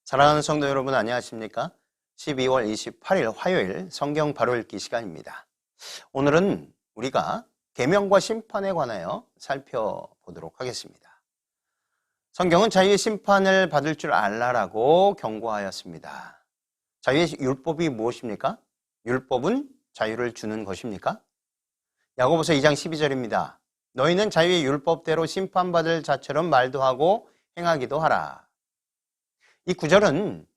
사랑하는 성도 여러분 안녕하십니까? 12월 28일 화요일 성경 바로 읽기 시간입니다. 오늘은 우리가 계명과 심판에 관하여 살펴보도록 하겠습니다. 성경은 자유의 심판을 받을 줄 알라라고 경고하였습니다. 자유의 율법이 무엇입니까? 율법은 자유를 주는 것입니까? 야고보서 2장 12절입니다. 너희는 자유의 율법대로 심판받을 자처럼 말도 하고 행하기도 하라. 이 구절은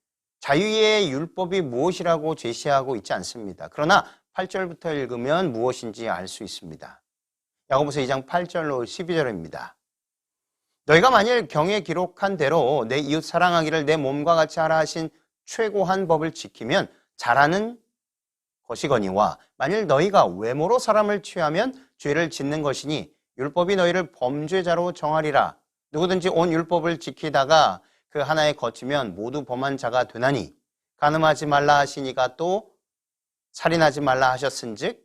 자유의 율법이 무엇이라고 제시하고 있지 않습니다. 그러나 8절부터 읽으면 무엇인지 알 수 있습니다. 야고보서 2장 8절로 12절입니다. 너희가 만일 경에 기록한 대로 내 이웃 사랑하기를 내 몸과 같이 하라 하신 최고한 법을 지키면 잘하는 것이거니와 만일 너희가 외모로 사람을 취하면 죄를 짓는 것이니 율법이 너희를 범죄자로 정하리라. 누구든지 온 율법을 지키다가 그 하나에 거치면 모두 범한 자가 되나니 간음하지 말라 하시니가 또 살인하지 말라 하셨은즉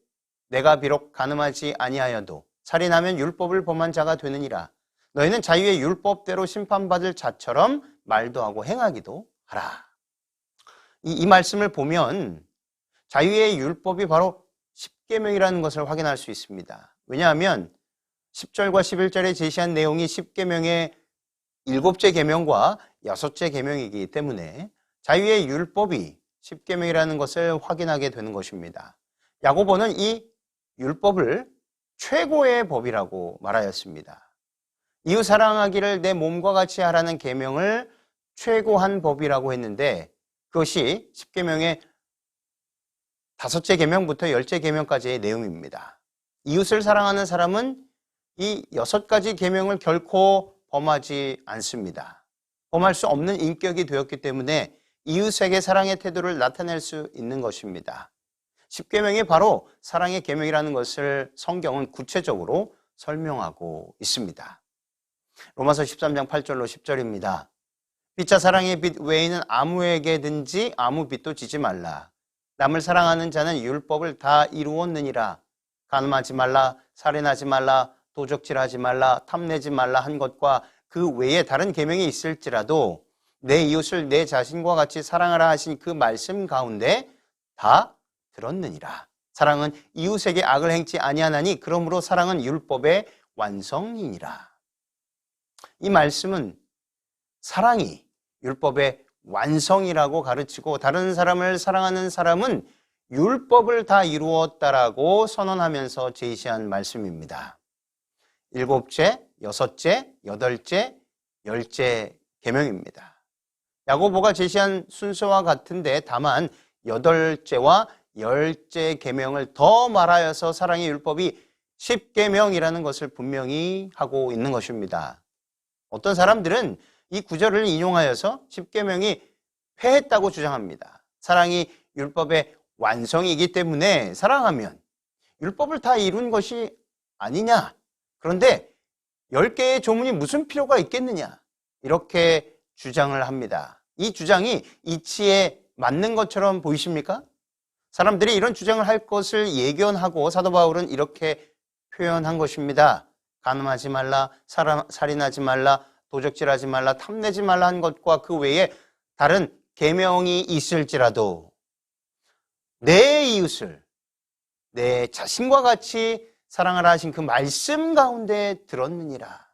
내가 비록 간음하지 아니하여도 살인하면 율법을 범한 자가 되느니라. 너희는 자유의 율법대로 심판받을 자처럼 말도 하고 행하기도 하라. 이 말씀을 보면 자유의 율법이 바로 십계명이라는 것을 확인할 수 있습니다. 왜냐하면 10절과 11절에 제시한 내용이 십계명의 7째 계명과 6째 계명이기 때문에 자유의 율법이 십계명이라는 것을 확인하게 되는 것입니다. 야고보는 이 율법을 최고의 법이라고 말하였습니다. 이웃 사랑하기를 내 몸과 같이 하라는 계명을 최고한 법이라고 했는데 그것이 십계명의 5째 계명부터 10째 계명까지의 내용입니다. 이웃을 사랑하는 사람은 이 6가지 계명을 결코 범하지 않습니다. 범할 수 없는 인격이 되었기 때문에 이웃에게 사랑의 태도를 나타낼 수 있는 것입니다. 십계명이 바로 사랑의 계명이라는 것을 성경은 구체적으로 설명하고 있습니다. 로마서 13장 8절로 10절입니다. 피차 사랑의 빚 외에는 아무에게든지 아무 빚도 지지 말라. 남을 사랑하는 자는 율법을 다 이루었느니라. 간음하지 말라, 살인하지 말라, 도적질하지 말라, 탐내지 말라 한 것과 그 외에 다른 계명이 있을지라도 내 이웃을 내 자신과 같이 사랑하라 하신 그 말씀 가운데 다 들었느니라. 사랑은 이웃에게 악을 행치 아니하나니 그러므로 사랑은 율법의 완성이니라. 이 말씀은 사랑이 율법의 완성이라고 가르치고 다른 사람을 사랑하는 사람은 율법을 다 이루었다라고 선언하면서 제시한 말씀입니다. 7째, 6째, 8째, 10째 계명입니다. 야고보가 제시한 순서와 같은데 다만 8째와 10째 계명을 더 말하여서 사랑의 율법이 10계명이라는 것을 분명히 하고 있는 것입니다. 어떤 사람들은 이 구절을 인용하여서 10계명이 폐했다고 주장합니다. 사랑이 율법의 완성이기 때문에 사랑하면 율법을 다 이룬 것이 아니냐. 그런데 10개의 조문이 무슨 필요가 있겠느냐. 이렇게 주장을 합니다. 이 주장이 이치에 맞는 것처럼 보이십니까? 사람들이 이런 주장을 할 것을 예견하고 사도 바울은 이렇게 표현한 것입니다. 간음하지 말라, 살인하지 말라, 도적질하지 말라, 탐내지 말라 한 것과 그 외에 다른 계명이 있을지라도 내 이웃을 내 자신과 같이 사랑하라 하신 그 말씀 가운데 들었느니라.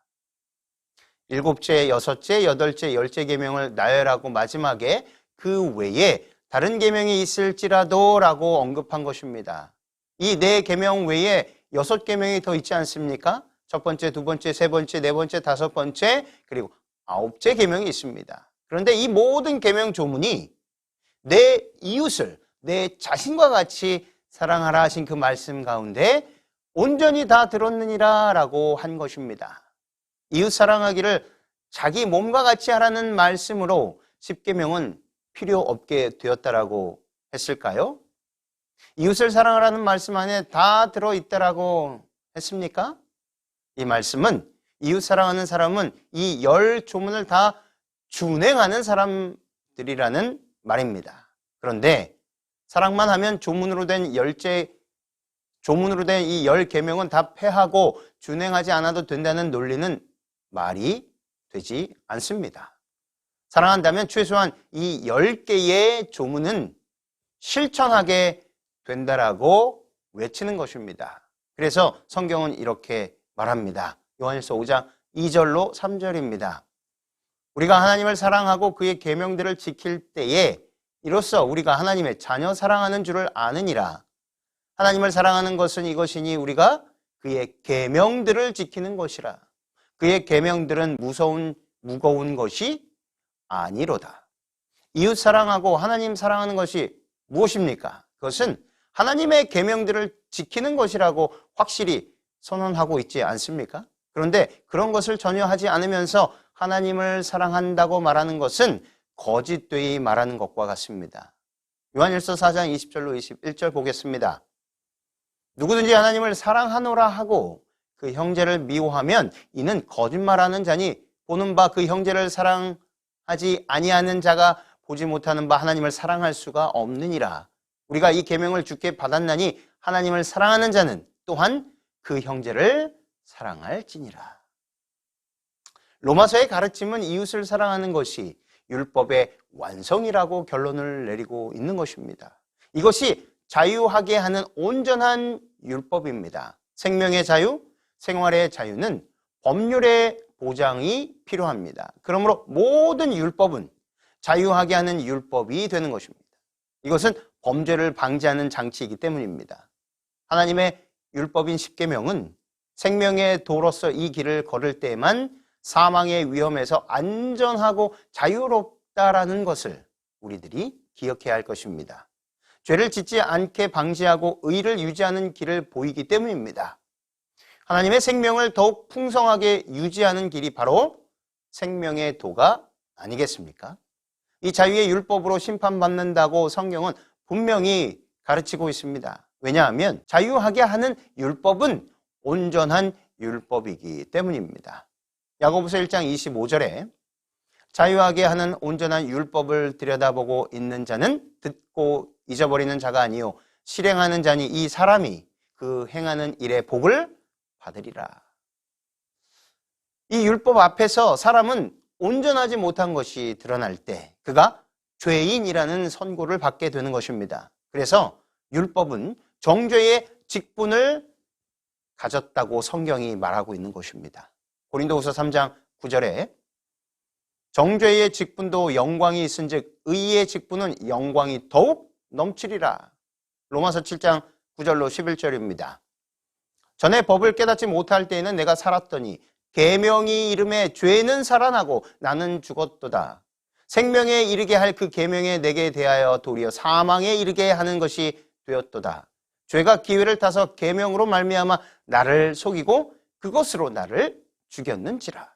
7째, 6째, 8째, 10째 계명을 나열하고 마지막에 그 외에 다른 계명이 있을지라도 라고 언급한 것입니다. 이 네 계명 외에 6계명이 더 있지 않습니까? 첫 번째, 두 번째, 세 번째, 네 번째, 5번째, 그리고 9째 계명이 있습니다. 그런데 이 모든 계명 조문이 내 이웃을 내 자신과 같이 사랑하라 하신 그 말씀 가운데 온전히 다 들었느니라 라고 한 것입니다. 이웃 사랑하기를 자기 몸과 같이 하라는 말씀으로 10계명은 필요 없게 되었다라고 했을까요? 이웃을 사랑하라는 말씀 안에 다 들어있다라고 했습니까? 이 말씀은 이웃 사랑하는 사람은 이 10조문을 다 준행하는 사람들이라는 말입니다. 그런데 사랑만 하면 조문으로 된 이 10계명은 다 폐하고 준행하지 않아도 된다는 논리는 말이 되지 않습니다. 사랑한다면 최소한 이 10개의 조문은 실천하게 된다라고 외치는 것입니다. 그래서 성경은 이렇게 말합니다. 요한일서 5장 2절로 3절입니다. 우리가 하나님을 사랑하고 그의 계명들을 지킬 때에 이로써 우리가 하나님의 자녀 사랑하는 줄을 아느니라. 하나님을 사랑하는 것은 이것이니 우리가 그의 계명들을 지키는 것이라. 그의 계명들은 무거운 것이 아니로다. 이웃 사랑하고 하나님 사랑하는 것이 무엇입니까? 그것은 하나님의 계명들을 지키는 것이라고 확실히 선언하고 있지 않습니까? 그런데 그런 것을 전혀 하지 않으면서 하나님을 사랑한다고 말하는 것은 거짓되이 말하는 것과 같습니다. 요한일서 4장 20절로 21절 보겠습니다. 누구든지 하나님을 사랑하노라 하고 그 형제를 미워하면 이는 거짓말하는 자니 보는 바 그 형제를 사랑하지 아니하는 자가 보지 못하는 바 하나님을 사랑할 수가 없느니라. 우리가 이 계명을 주께 받았나니 하나님을 사랑하는 자는 또한 그 형제를 사랑할지니라. 로마서의 가르침은 이웃을 사랑하는 것이 율법의 완성이라고 결론을 내리고 있는 것입니다. 이것이 자유하게 하는 온전한 율법입니다. 생명의 자유, 생활의 자유는 법률의 보장이 필요합니다. 그러므로 모든 율법은 자유하게 하는 율법이 되는 것입니다. 이것은 범죄를 방지하는 장치이기 때문입니다. 하나님의 율법인 십계명은 생명의 도로서 이 길을 걸을 때에만 사망의 위험에서 안전하고 자유롭다라는 것을 우리들이 기억해야 할 것입니다. 죄를 짓지 않게 방지하고 의를 유지하는 길을 보이기 때문입니다. 하나님의 생명을 더욱 풍성하게 유지하는 길이 바로 생명의 도가 아니겠습니까? 이 자유의 율법으로 심판받는다고 성경은 분명히 가르치고 있습니다. 왜냐하면 자유하게 하는 율법은 온전한 율법이기 때문입니다. 야고보서 1장 25절에 자유하게 하는 온전한 율법을 들여다보고 있는 자는 듣고 잊어버리는 자가 아니요 실행하는 자니 이 사람이 그 행하는 일의 복을 받으리라. 이 율법 앞에서 사람은 온전하지 못한 것이 드러날 때 그가 죄인이라는 선고를 받게 되는 것입니다. 그래서 율법은 정죄의 직분을 가졌다고 성경이 말하고 있는 것입니다. 고린도후서 3장 9절에 정죄의 직분도 영광이 있은즉 의의 직분은 영광이 더욱 넘치리라. 로마서 7장 9절로 11절입니다. 전에 법을 깨닫지 못할 때에는 내가 살았더니 계명이 이름에 죄는 살아나고 나는 죽었도다. 생명에 이르게 할 그 계명에 내게 대하여 도리어 사망에 이르게 하는 것이 되었도다. 죄가 기회를 타서 계명으로 말미암아 나를 속이고 그것으로 나를 죽였는지라.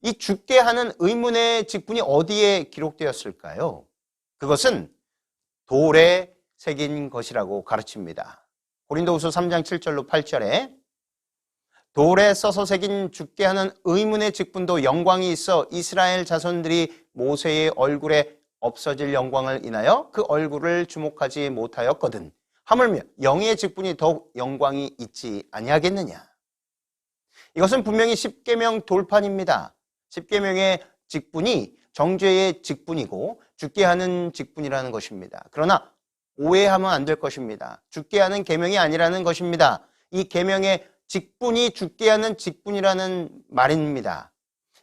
이 죽게 하는 의문의 직분이 어디에 기록되었을까요? 그것은 돌에 새긴 것이라고 가르칩니다. 고린도후서 3장 7절로 8절에 돌에 써서 새긴 죽게 하는 의문의 직분도 영광이 있어 이스라엘 자손들이 모세의 얼굴에 없어질 영광을 인하여 그 얼굴을 주목하지 못하였거든 하물며 영의 직분이 더욱 영광이 있지 아니하겠느냐. 이것은 분명히 십계명 돌판입니다. 십계명의 직분이 정죄의 직분이고 죽게 하는 직분이라는 것입니다. 그러나 오해하면 안 될 것입니다. 죽게 하는 계명이 아니라는 것입니다. 이 계명의 직분이 죽게 하는 직분이라는 말입니다.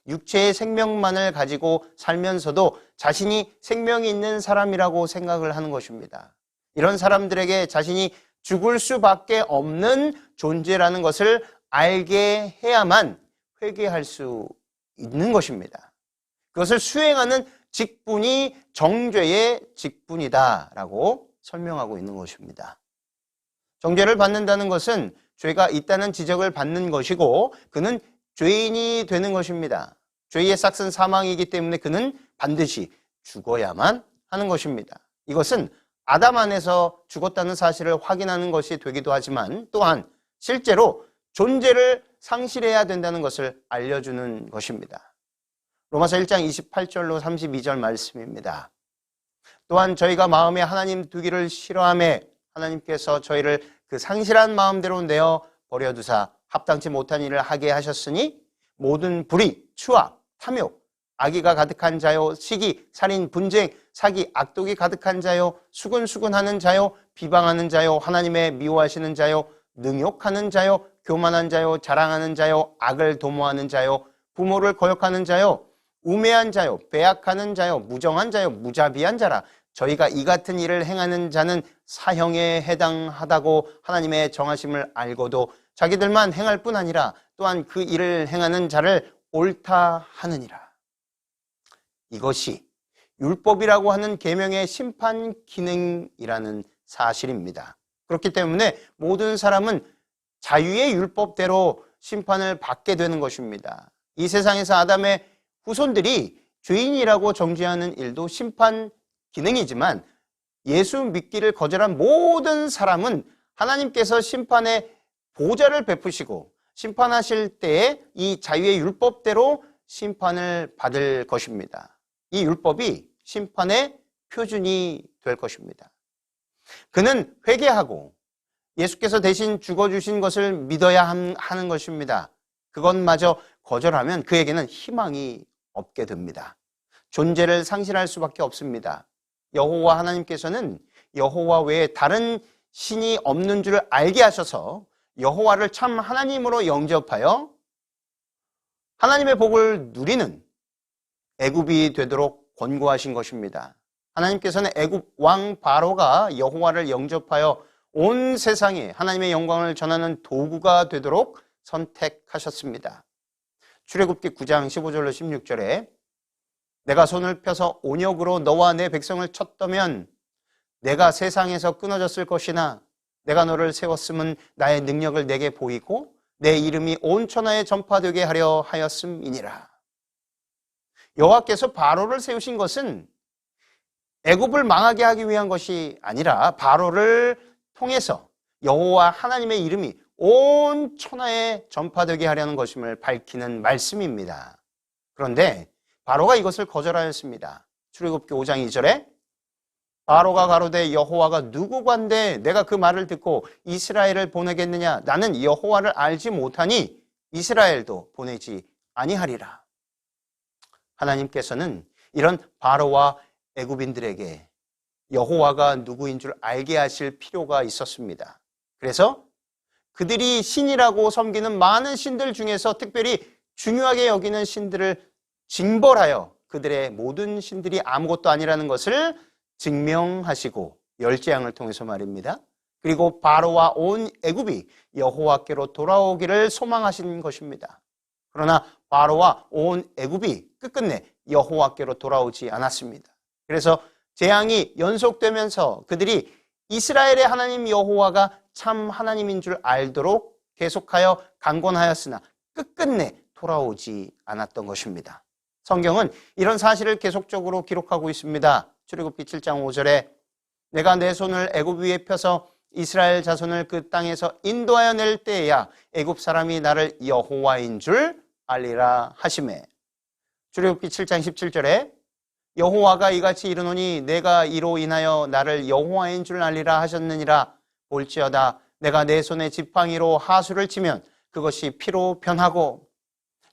육체의 생명만을 가지고 살면서도 자신이 생명이 있는 사람이라고 생각을 하는 것입니다. 이런 사람들에게 자신이 죽을 수밖에 없는 존재라는 것을 알게 해야만 회개할 수 있는 것입니다. 그것을 수행하는 직분이 정죄의 직분이다라고 설명하고 있는 것입니다. 정죄를 받는다는 것은 죄가 있다는 지적을 받는 것이고 그는 죄인이 되는 것입니다. 죄의 싹은 사망이기 때문에 그는 반드시 죽어야만 하는 것입니다. 이것은 아담 안에서 죽었다는 사실을 확인하는 것이 되기도 하지만 또한 실제로 존재를 상실해야 된다는 것을 알려주는 것입니다. 로마서 1장 28절로 32절 말씀입니다. 또한 저희가 마음에 하나님 두기를 싫어하매 하나님께서 저희를 그 상실한 마음대로 내어 버려두사 합당치 못한 일을 하게 하셨으니 모든 불의, 추악, 탐욕, 악의가 가득한 자요, 시기, 살인, 분쟁, 사기, 악독이 가득한 자요, 수근수근하는 자요, 비방하는 자요, 하나님의 미워하시는 자요, 능욕하는 자요, 교만한 자요, 자랑하는 자요, 악을 도모하는 자요, 부모를 거역하는 자요, 우매한 자요, 배약하는 자요, 무정한 자요, 무자비한 자라. 저희가 이 같은 일을 행하는 자는 사형에 해당하다고 하나님의 정하심을 알고도 자기들만 행할 뿐 아니라 또한 그 일을 행하는 자를 옳다 하느니라. 이것이 율법이라고 하는 계명의 심판 기능이라는 사실입니다. 그렇기 때문에 모든 사람은 자유의 율법대로 심판을 받게 되는 것입니다. 이 세상에서 아담의 후손들이 죄인이라고 정죄하는 일도 심판 기능이지만 예수 믿기를 거절한 모든 사람은 하나님께서 심판의 보좌를 베푸시고 심판하실 때에 이 자유의 율법대로 심판을 받을 것입니다. 이 율법이 심판의 표준이 될 것입니다. 그는 회개하고 예수께서 대신 죽어주신 것을 믿어야 하는 것입니다. 그것마저 거절하면 그에게는 희망이 없게 됩니다. 존재를 상실할 수밖에 없습니다. 여호와 하나님께서는 여호와 외에 다른 신이 없는 줄 알게 하셔서 여호와를 참 하나님으로 영접하여 하나님의 복을 누리는 애굽이 되도록 권고하신 것입니다. 하나님께서는 애굽 왕 바로가 여호와를 영접하여 온 세상에 하나님의 영광을 전하는 도구가 되도록 선택하셨습니다. 출애굽기 9장 15절로 16절에 내가 손을 펴서 온역으로 너와 내 백성을 쳤더면 내가 세상에서 끊어졌을 것이나 내가 너를 세웠음은 나의 능력을 내게 보이고 내 이름이 온 천하에 전파되게 하려 하였음이니라. 여호와께서 바로를 세우신 것은 애굽을 망하게 하기 위한 것이 아니라 바로를 통해서 여호와 하나님의 이름이 온 천하에 전파되게 하려는 것임을 밝히는 말씀입니다. 그런데 바로가 이것을 거절하였습니다. 출애굽기 5장 2절에 바로가 가로되 여호와가 누구관데 내가 그 말을 듣고 이스라엘을 보내겠느냐? 나는 여호와를 알지 못하니 이스라엘도 보내지 아니하리라. 하나님께서는 이런 바로와 애굽인들에게 여호와가 누구인 줄 알게 하실 필요가 있었습니다. 그래서 그들이 신이라고 섬기는 많은 신들 중에서 특별히 중요하게 여기는 신들을 징벌하여 그들의 모든 신들이 아무것도 아니라는 것을 증명하시고 열재앙을 통해서 말입니다. 그리고 바로와 온 애굽이 여호와께로 돌아오기를 소망하신 것입니다. 그러나 바로와 온 애굽이 끝끝내 여호와께로 돌아오지 않았습니다. 그래서 재앙이 연속되면서 그들이 이스라엘의 하나님 여호와가 참 하나님인 줄 알도록 계속하여 강권하였으나 끝끝내 돌아오지 않았던 것입니다. 성경은 이런 사실을 계속적으로 기록하고 있습니다. 출애굽기 7장 5절에 내가 내 손을 애굽 위에 펴서 이스라엘 자손을 그 땅에서 인도하여 낼 때에야 애굽 사람이 나를 여호와인 줄 알리라 하시매. 출애굽기 7장 17절에 여호와가 이같이 이르노니 내가 이로 인하여 나를 여호와인 줄 알리라 하셨느니라. 볼지어다 내가 내 손에 지팡이로 하수를 치면 그것이 피로 변하고.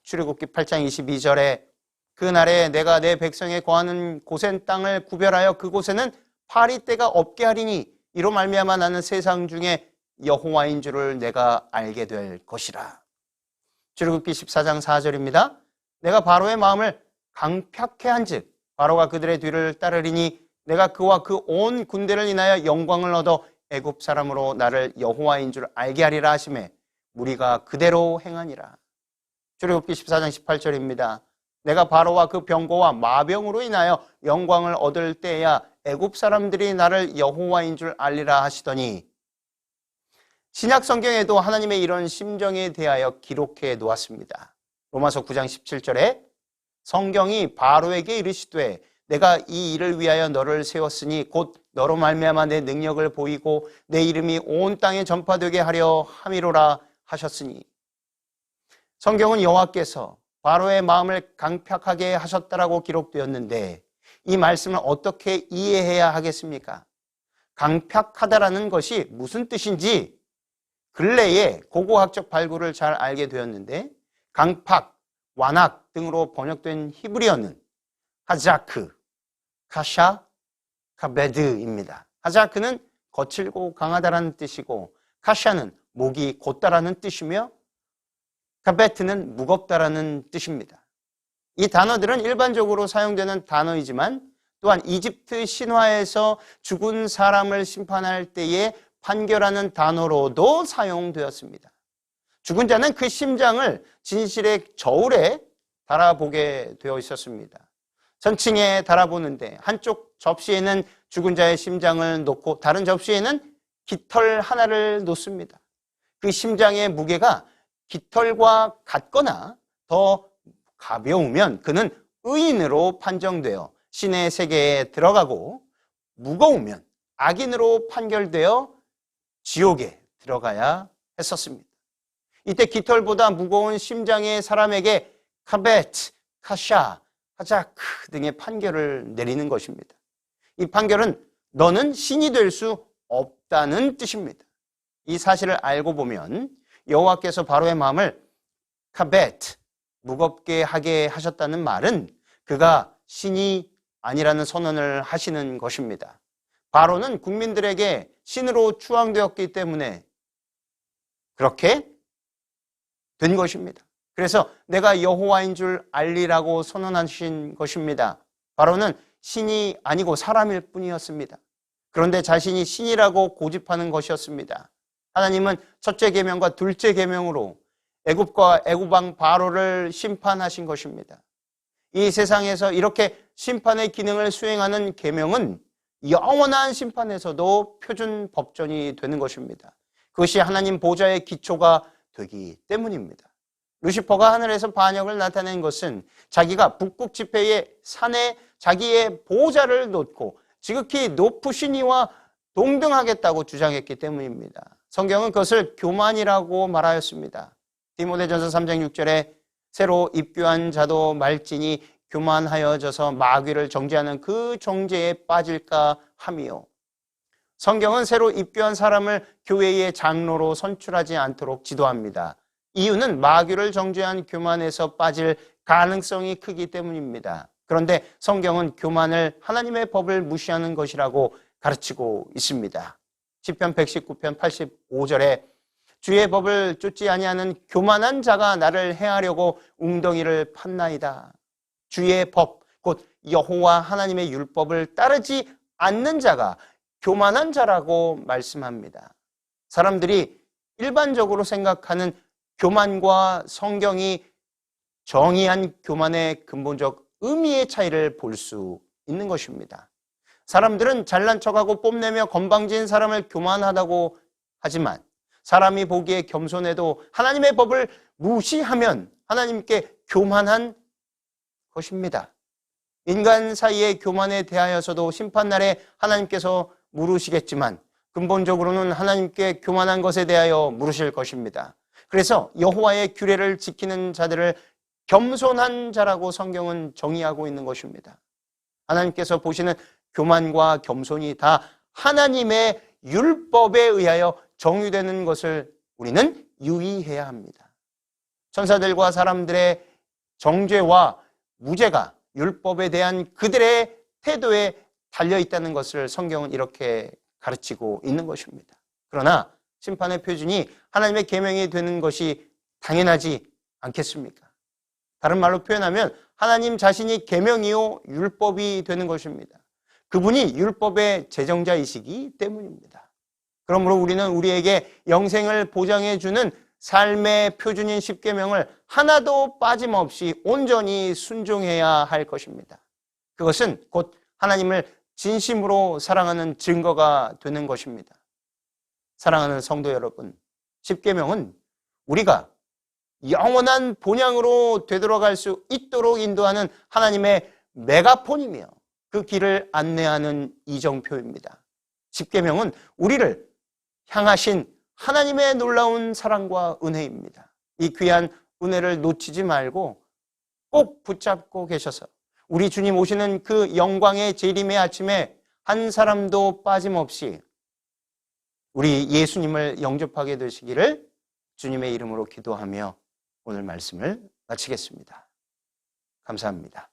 출애굽기 8장 22절에 그날에 내가 내 백성에 거하는 고센 땅을 구별하여 그곳에는 파리떼가 없게 하리니 이로 말미암아 나는 세상 중에 여호와인 줄을 내가 알게 될 것이라. 출애굽기 14장 4절입니다. 내가 바로의 마음을 강팍해 한즉 바로가 그들의 뒤를 따르리니 내가 그와 그 온 군대를 인하여 영광을 얻어 애굽 사람으로 나를 여호와인 줄 알게 하리라 하시매 무리가 그대로 행하니라. 출애굽기 14장 18절입니다. 내가 바로와 그 병거와 마병으로 인하여 영광을 얻을 때야 애굽 사람들이 나를 여호와인 줄 알리라 하시더니. 신약 성경에도 하나님의 이런 심정에 대하여 기록해 놓았습니다. 로마서 9장 17절에 성경이 바로에게 이르시되 내가 이 일을 위하여 너를 세웠으니 곧 너로 말미암아 내 능력을 보이고 내 이름이 온 땅에 전파되게 하려 함이로라 하셨으니. 성경은 여호와께서 바로의 마음을 강팍하게 하셨다라고 기록되었는데 이 말씀을 어떻게 이해해야 하겠습니까? 강팍하다라는 것이 무슨 뜻인지 근래에 고고학적 발굴을 잘 알게 되었는데 강팍, 완악 등으로 번역된 히브리어는 하자크, 카샤, 카베드입니다. 하자크는 거칠고 강하다라는 뜻이고 카샤는 목이 곧다라는 뜻이며 카베트는 무겁다라는 뜻입니다. 이 단어들은 일반적으로 사용되는 단어이지만 또한 이집트 신화에서 죽은 사람을 심판할 때에 판결하는 단어로도 사용되었습니다. 죽은 자는 그 심장을 진실의 저울에 달아보게 되어 있었습니다. 선층에 달아보는데 한쪽 접시에는 죽은 자의 심장을 놓고 다른 접시에는 깃털 하나를 놓습니다. 그 심장의 무게가 깃털과 같거나 더 가벼우면 그는 의인으로 판정되어 신의 세계에 들어가고 무거우면 악인으로 판결되어 지옥에 들어가야 했었습니다. 이때 깃털보다 무거운 심장의 사람에게 카베트, 카샤, 하자크 등의 판결을 내리는 것입니다. 이 판결은 너는 신이 될 수 없다는 뜻입니다. 이 사실을 알고 보면 여호와께서 바로의 마음을 카베트, 무겁게 하게 하셨다는 말은 그가 신이 아니라는 선언을 하시는 것입니다. 바로는 국민들에게 신으로 추앙되었기 때문에 그렇게 된 것입니다. 그래서 내가 여호와인 줄 알리라고 선언하신 것입니다. 바로는 신이 아니고 사람일 뿐이었습니다. 그런데 자신이 신이라고 고집하는 것이었습니다. 하나님은 첫째 계명과 둘째 계명으로 애굽과 애굽왕 바로를 심판하신 것입니다. 이 세상에서 이렇게 심판의 기능을 수행하는 계명은 영원한 심판에서도 표준 법전이 되는 것입니다. 그것이 하나님 보좌의 기초가 되기 때문입니다. 루시퍼가 하늘에서 반역을 나타낸 것은 자기가 북극 지폐의 산에 자기의 보좌를 놓고 지극히 높으신 이와 동등하겠다고 주장했기 때문입니다. 성경은 그것을 교만이라고 말하였습니다. 디모데전서 3장 6절에 새로 입교한 자도 말지니 교만하여져서 마귀를 정죄하는 그 정죄에 빠질까 하미요. 성경은 새로 입교한 사람을 교회의 장로로 선출하지 않도록 지도합니다. 이유는 마귀를 정죄한 교만에서 빠질 가능성이 크기 때문입니다. 그런데 성경은 교만을 하나님의 법을 무시하는 것이라고 가르치고 있습니다. 시편 119편 85절에 주의 법을 쫓지 아니하는 교만한 자가 나를 해하려고 웅덩이를 팠나이다. 주의 법, 곧 여호와 하나님의 율법을 따르지 않는 자가 교만한 자라고 말씀합니다. 사람들이 일반적으로 생각하는 교만과 성경이 정의한 교만의 근본적 의미의 차이를 볼 수 있는 것입니다. 사람들은 잘난 척하고 뽐내며 건방진 사람을 교만하다고 하지만 사람이 보기에 겸손해도 하나님의 법을 무시하면 하나님께 교만한 것입니다. 인간 사이의 교만에 대하여서도 심판날에 하나님께서 물으시겠지만 근본적으로는 하나님께 교만한 것에 대하여 물으실 것입니다. 그래서 여호와의 규례를 지키는 자들을 겸손한 자라고 성경은 정의하고 있는 것입니다. 하나님께서 보시는 교만과 겸손이 다 하나님의 율법에 의하여 정의되는 것을 우리는 유의해야 합니다. 천사들과 사람들의 정죄와 무죄가 율법에 대한 그들의 태도에 달려있다는 것을 성경은 이렇게 가르치고 있는 것입니다. 그러나 심판의 표준이 하나님의 계명이 되는 것이 당연하지 않겠습니까? 다른 말로 표현하면 하나님 자신이 계명이요 율법이 되는 것입니다. 그분이 율법의 제정자이시기 때문입니다. 그러므로 우리는 우리에게 영생을 보장해 주는 삶의 표준인 십계명을 하나도 빠짐없이 온전히 순종해야 할 것입니다. 그것은 곧 하나님을 진심으로 사랑하는 증거가 되는 것입니다. 사랑하는 성도 여러분, 십계명은 우리가 영원한 본향으로 되돌아갈 수 있도록 인도하는 하나님의 메가폰이며 그 길을 안내하는 이정표입니다. 십계명은 우리를 향하신 하나님의 놀라운 사랑과 은혜입니다. 이 귀한 은혜를 놓치지 말고 꼭 붙잡고 계셔서 우리 주님 오시는 그 영광의 재림의 아침에 한 사람도 빠짐없이 우리 예수님을 영접하게 되시기를 주님의 이름으로 기도하며 오늘 말씀을 마치겠습니다. 감사합니다.